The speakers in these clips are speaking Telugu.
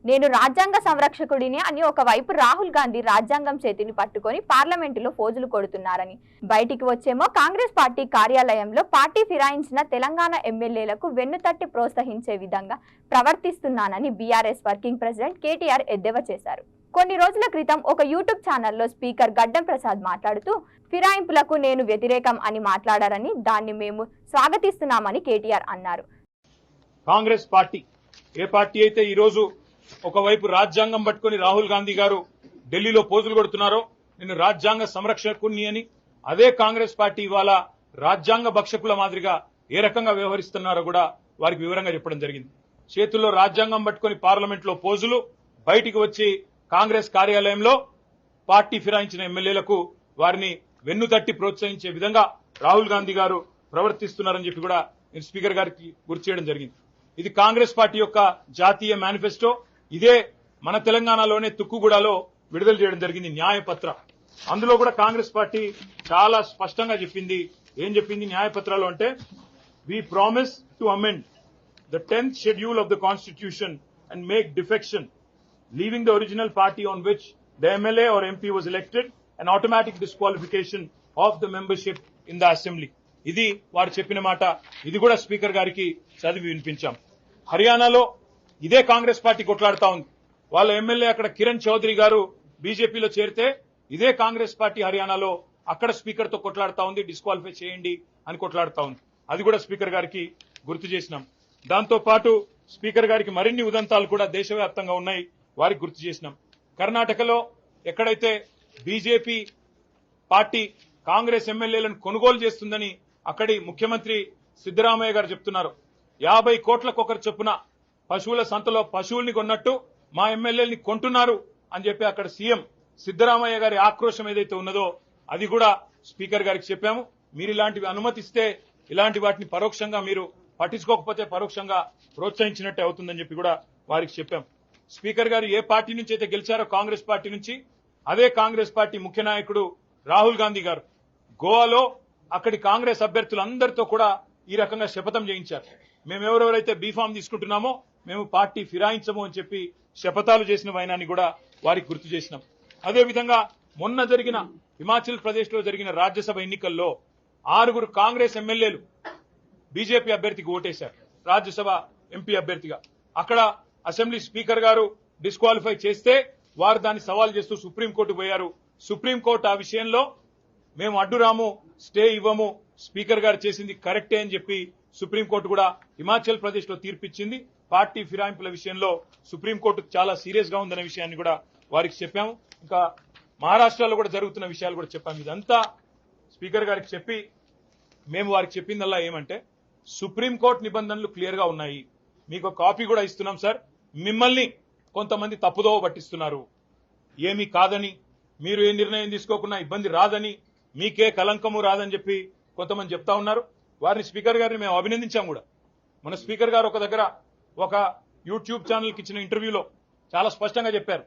నేను రాజ్యాంగ సంరక్షకుడిని అని ఒకవైపు రాహుల్ గాంధీ రాజ్యాంగం చేతిని పట్టుకొని పార్లమెంటులో ఫోజులు కొడుతున్నారని, బయటికి వచ్చేమో కాంగ్రెస్ పార్టీ కార్యాలయంలో పార్టీ ఫిరాయించిన తెలంగాణ ఎమ్మెల్యేలకు వెన్నుతట్టి ప్రోత్సహించే విధంగా ప్రవర్తిస్తున్నానని బీఆర్ఎస్ వర్కింగ్ ప్రెసిడెంట్ కేటీఆర్ ఎద్దేవా చేశారు. కొన్ని రోజుల క్రితం ఒక యూట్యూబ్ ఛానల్లో స్పీకర్ గడ్డం ప్రసాద్ మాట్లాడుతూ ఫిరాయింపులకు నేను వ్యతిరేకం అని మాట్లాడారని, దాన్ని మేము స్వాగతిస్తున్నామని కేటీఆర్ అన్నారు. కాంగ్రెస్ పార్టీ ఏ పార్టీ అయితే ఈ రోజు ఒకవైపు రాజ్యాంగం పట్టుకుని రాహుల్ గాంధీ గారు ఢిల్లీలో పోజులు కొడుతున్నారో నేను రాజ్యాంగ సంరక్షకుని అని, అదే కాంగ్రెస్ పార్టీ ఇవాళ రాజ్యాంగ భక్షకుల మాదిరిగా ఏ రకంగా వ్యవహరిస్తున్నారో కూడా వారికి వివరంగా చెప్పడం జరిగింది. చేతుల్లో రాజ్యాంగం పట్టుకుని పార్లమెంట్ లో పోజులు, బయటికి వచ్చి కాంగ్రెస్ కార్యాలయంలో పార్టీ ఫిరాయించిన ఎమ్మెల్యేలకు వారిని వెన్నుతట్టి ప్రోత్సహించే విధంగా రాహుల్ గాంధీ గారు ప్రవర్తిస్తున్నారని చెప్పి కూడా నేను స్పీకర్ గారికి గుర్తు చేయడం జరిగింది. ఇది కాంగ్రెస్ పార్టీ యొక్క జాతీయ మేనిఫెస్టో. ఇదే మన తెలంగాణలోనే తుక్కుగూడలో విడుదల చేయడం జరిగింది న్యాయపత్ర. అందులో కూడా కాంగ్రెస్ పార్టీ చాలా స్పష్టంగా చెప్పింది. ఏం చెప్పింది న్యాయపత్రాలు అంటే, we promise to amend the 10th schedule of the constitution and make defection leaving the original party on which the MLA or MP was elected and automatic disqualification of the membership in the assembly. ఇది వారు చెప్పిన మాట. ఇది కూడా స్పీకర్ గారికి చదివి వినిపించాం. హర్యానాలో ఇదే కాంగ్రెస్ పార్టీ కొట్లాడుతా ఉంది. వాళ్ళ ఎమ్మెల్యే అక్కడ కిరణ్ చౌదరి గారు బీజేపీలో చేరితే ఇదే కాంగ్రెస్ పార్టీ హర్యానాలో అక్కడ స్పీకర్ తో కొట్లాడుతా ఉంది, డిస్క్వాలిఫై చేయండి అని కొట్లాడుతా ఉంది. అది కూడా స్పీకర్ గారికి గుర్తు చేసినాం. దాంతో పాటు స్పీకర్ గారికి మరిన్ని ఉదంతాలు కూడా దేశవ్యాప్తంగా ఉన్నాయి, వారికి గుర్తు చేసినాం. కర్ణాటకలో ఎక్కడైతే బీజేపీ పార్టీ కాంగ్రెస్ ఎమ్మెల్యేలను కొనుగోలు చేస్తుందని అక్కడి ముఖ్యమంత్రి సిద్దరామయ్య గారు చెప్తున్నారు. 50 కోట్లకొకరు చొప్పున పశువుల సంతలో పశువుల్ని కొన్నట్టు మా ఎమ్మెల్యేలని కొంటున్నారు అని చెప్పి అక్కడ సీఎం సిద్దరామయ్య గారి ఆక్రోశం ఏదైతే ఉన్నదో అది కూడా స్పీకర్ గారికి చెప్పాము. మీరు ఇలాంటివి అనుమతిస్తే ఇలాంటి వాటిని పరోక్షంగా మీరు పట్టించుకోకపోతే పరోక్షంగా ప్రోత్సహించినట్టే అవుతుందని చెప్పి కూడా వారికి చెప్పాం. స్పీకర్ గారు ఏ పార్టీ నుంచి అయితే గెలిచారో కాంగ్రెస్ పార్టీ నుంచి, అదే కాంగ్రెస్ పార్టీ ముఖ్య నాయకుడు రాహుల్ గాంధీ గారు గోవాలో అక్కడి కాంగ్రెస్ అభ్యర్థులందరితో కూడా ఈ రకంగా శపథం చేయించారు. మేము ఎవరెవరైతే బీఫామ్ తీసుకుంటున్నామో మేము పార్టీ ఫిరాయించము అని చెప్పి శపథాలు చేసిన వైనాన్ని కూడా వారికి గుర్తు చేసినాం. అదేవిధంగా మొన్న జరిగిన హిమాచల్ ప్రదేశ్ లో జరిగిన రాజ్యసభ ఎన్నికల్లో 6 కాంగ్రెస్ ఎమ్మెల్యేలు బీజేపీ అభ్యర్థికి ఓటేశారు, రాజ్యసభ ఎంపీ అభ్యర్థిగా. అక్కడ అసెంబ్లీ స్పీకర్ గారు డిస్క్వాలిఫై చేస్తే వారు దాన్ని సవాల్ చేస్తూ సుప్రీంకోర్టు పోయారు. సుప్రీంకోర్టు ఆ విషయంలో మేము అడ్డురాము, స్టే ఇవ్వము, స్పీకర్ గారు చేసింది కరెక్టే అని చెప్పి సుప్రీంకోర్టు కూడా హిమాచల్ ప్రదేశ్ లో తీర్పిచ్చింది. పార్టీ ఫిరాయింపుల విషయంలో సుప్రీంకోర్టు చాలా సీరియస్ గా ఉందనే విషయాన్ని కూడా వారికి చెప్పాము. ఇంకా మహారాష్ట్రలో కూడా జరుగుతున్న విషయాలు కూడా చెప్పాము. ఇదంతా స్పీకర్ గారికి చెప్పి మేము వారికి చెప్పిందల్లా ఏమంటే, సుప్రీంకోర్టు నిబంధనలు క్లియర్ గా ఉన్నాయి, మీకు కాపీ కూడా ఇస్తున్నాం సార్, మిమ్మల్ని కొంతమంది తప్పుదోవ పట్టిస్తున్నారు, ఏమీ కాదని, మీరు ఏ నిర్ణయం తీసుకోకుండా ఇబ్బంది రాదని, మీకే కలంకము రాదని చెప్పి కొంతమంది చెప్తా ఉన్నారు. వారిని స్పీకర్ గారిని మేము అభినందించాం కూడా. మన స్పీకర్ గారు ఒక దగ్గర ఒక యూట్యూబ్ ఛానల్కి ఇచ్చిన ఇంటర్వ్యూలో చాలా స్పష్టంగా చెప్పారు,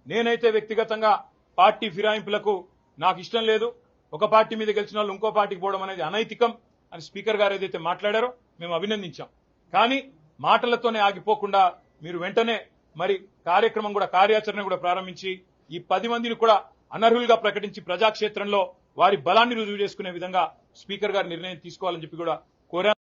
నేనైతే వ్యక్తిగతంగా పార్టీ ఫిరాయింపులకు నాకు ఇష్టం లేదు, ఒక పార్టీ మీద గెలిచిన వాళ్ళు ఇంకో పార్టీకి పోవడం అనేది అనైతికం అని స్పీకర్ గారు ఏదైతే మాట్లాడారో మేము అభినందించాం. కానీ మాటలతోనే ఆగిపోకుండా మీరు వెంటనే మరి కార్యాచరణ కూడా ప్రారంభించి ఈ 10 మందిని కూడా అనర్హులుగా ప్రకటించి ప్రజాక్షేత్రంలో వారి బలాన్ని రుజువు చేసుకునే విధంగా స్పీకర్ గారు నిర్ణయం తీసుకోవాలని చెప్పి కూడా కోరారు.